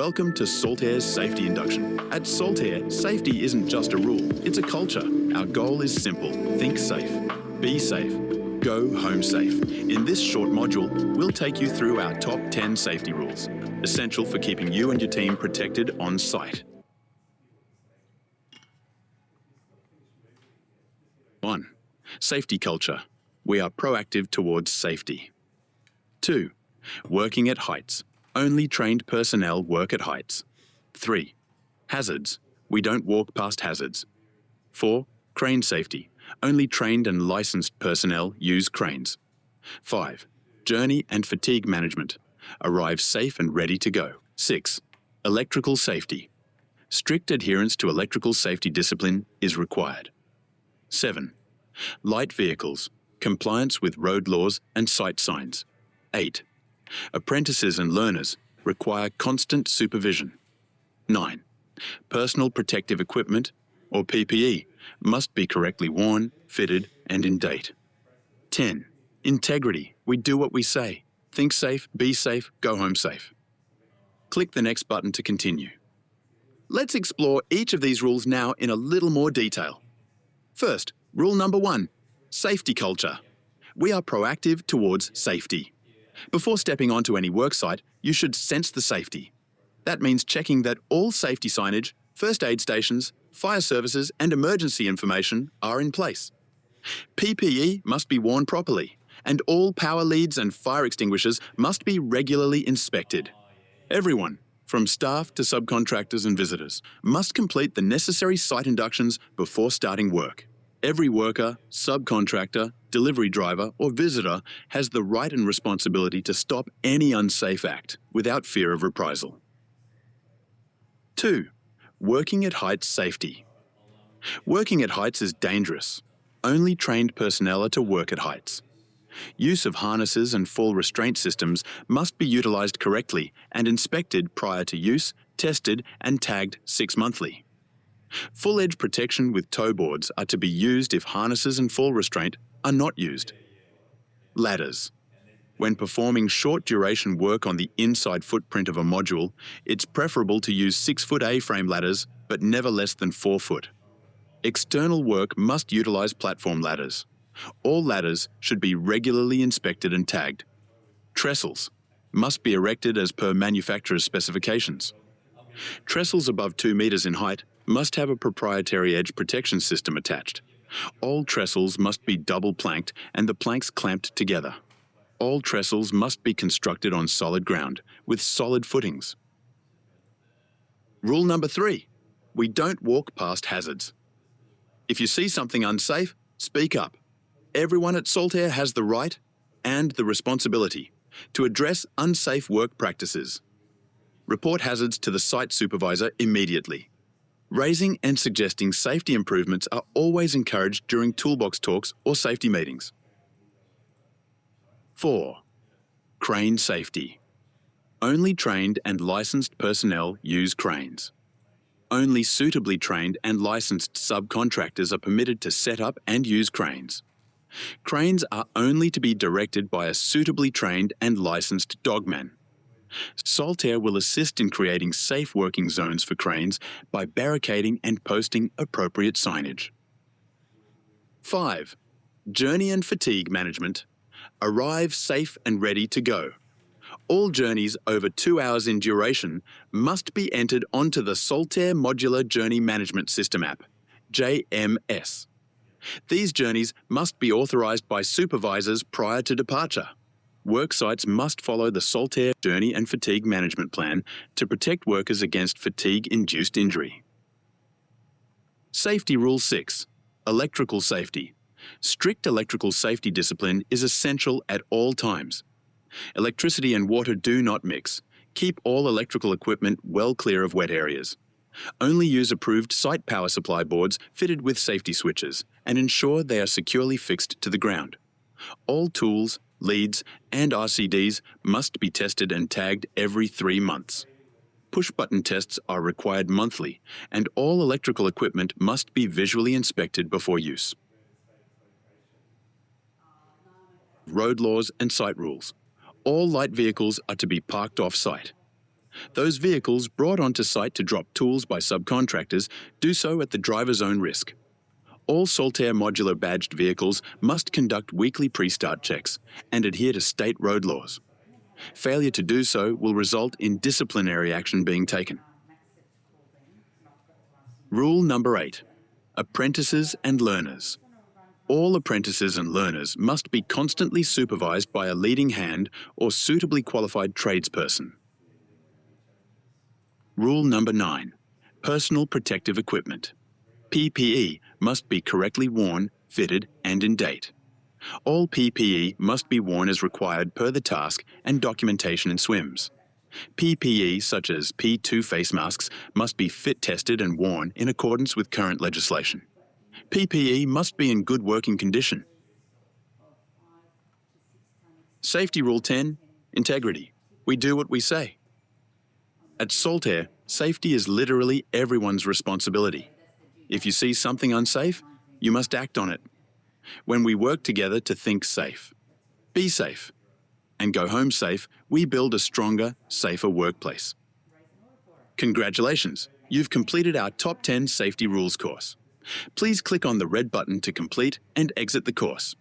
Welcome to Saltaire's Safety Induction. At Saltaire, safety isn't just a rule, it's a culture. Our goal is simple: think safe, be safe, go home safe. In this short module, we'll take you through our top 10 safety rules, essential for keeping you and your team protected on site. 1. Safety culture. We are proactive towards safety. 2. Working at heights. Only trained personnel work at heights. 3. Hazards. We don't walk past hazards. 4. Crane safety. Only trained and licensed personnel use cranes. 5. Journey and fatigue management. Arrive safe and ready to go. 6. Electrical safety. Strict adherence to electrical safety discipline is required. 7. Light vehicles. Compliance with road laws and site signs. 8. Apprentices and learners require constant supervision. 9. Personal protective equipment, or PPE, must be correctly worn, fitted, and in date. 10. Integrity. We do what we say. Think safe, be safe, go home safe. Click the next button to continue. Let's explore each of these rules now in a little more detail. First, rule number 1, safety culture. We are proactive towards safety. Before stepping onto any worksite, you should sense the safety. That means checking that all safety signage, first aid stations, fire services, and emergency information are in place. PPE must be worn properly, and all power leads and fire extinguishers must be regularly inspected. Everyone, from staff to subcontractors and visitors, must complete the necessary site inductions before starting work. Every worker, subcontractor, delivery driver, or visitor has the right and responsibility to stop any unsafe act without fear of reprisal. 2. Working at heights safety. Working at heights is dangerous. Only trained personnel are to work at heights. Use of harnesses and fall restraint systems must be utilised correctly and inspected prior to use, tested, and tagged 6 monthly. Full edge protection with toe boards are to be used if harnesses and fall restraint are not used. Ladders. When performing short duration work on the inside footprint of a module, it's preferable to use 6-foot A-frame ladders, but never less than 4 foot. External work must utilise platform ladders. All ladders should be regularly inspected and tagged. Trestles must be erected as per manufacturer's specifications. Trestles above 2 metres in height must have a proprietary edge protection system attached. All trestles must be double planked and the planks clamped together. All trestles must be constructed on solid ground with solid footings. Rule number 3, we don't walk past hazards. If you see something unsafe, speak up. Everyone at Saltaire has the right and the responsibility to address unsafe work practices. Report hazards to the site supervisor immediately. Raising and suggesting safety improvements are always encouraged during toolbox talks or safety meetings. 4. Crane safety. Only trained and licensed personnel use cranes. Only suitably trained and licensed subcontractors are permitted to set up and use cranes. Cranes are only to be directed by a suitably trained and licensed dogman. Saltaire will assist in creating safe working zones for cranes by barricading and posting appropriate signage. 5. Journey and fatigue management. Arrive safe and ready to go. All journeys over 2 hours in duration must be entered onto the Saltaire Modular Journey Management System app, JMS. These journeys must be authorised by supervisors prior to departure. Work sites must follow the Saltaire Journey and Fatigue Management Plan to protect workers against fatigue-induced injury. Safety Rule 6. Electrical safety. Strict electrical safety discipline is essential at all times. Electricity and water do not mix. Keep all electrical equipment well clear of wet areas. Only use approved site power supply boards fitted with safety switches and ensure they are securely fixed to the ground. All tools, leads, and RCDs must be tested and tagged every 3 months. Push-button tests are required monthly, and all electrical equipment must be visually inspected before use. Road laws and site rules. All light vehicles are to be parked off-site. Those vehicles brought onto site to drop tools by subcontractors do so at the driver's own risk. All Saltair modular badged vehicles must conduct weekly pre-start checks and adhere to state road laws. Failure to do so will result in disciplinary action being taken. Rule number 8. Apprentices and learners. All apprentices and learners must be constantly supervised by a leading hand or suitably qualified tradesperson. Rule number 9. Personal protective equipment. PPE must be correctly worn, fitted and in date. All PPE must be worn as required per the task and documentation in SWMS. PPE such as P2 face masks must be fit tested and worn in accordance with current legislation. PPE must be in good working condition. Safety Rule 10. Integrity. We do what we say. At Saltair, safety is literally everyone's responsibility. If you see something unsafe, you must act on it. When we work together to think safe, be safe, and go home safe, we build a stronger, safer workplace. Congratulations, you've completed our Top 10 Safety Rules course. Please click on the red button to complete and exit the course.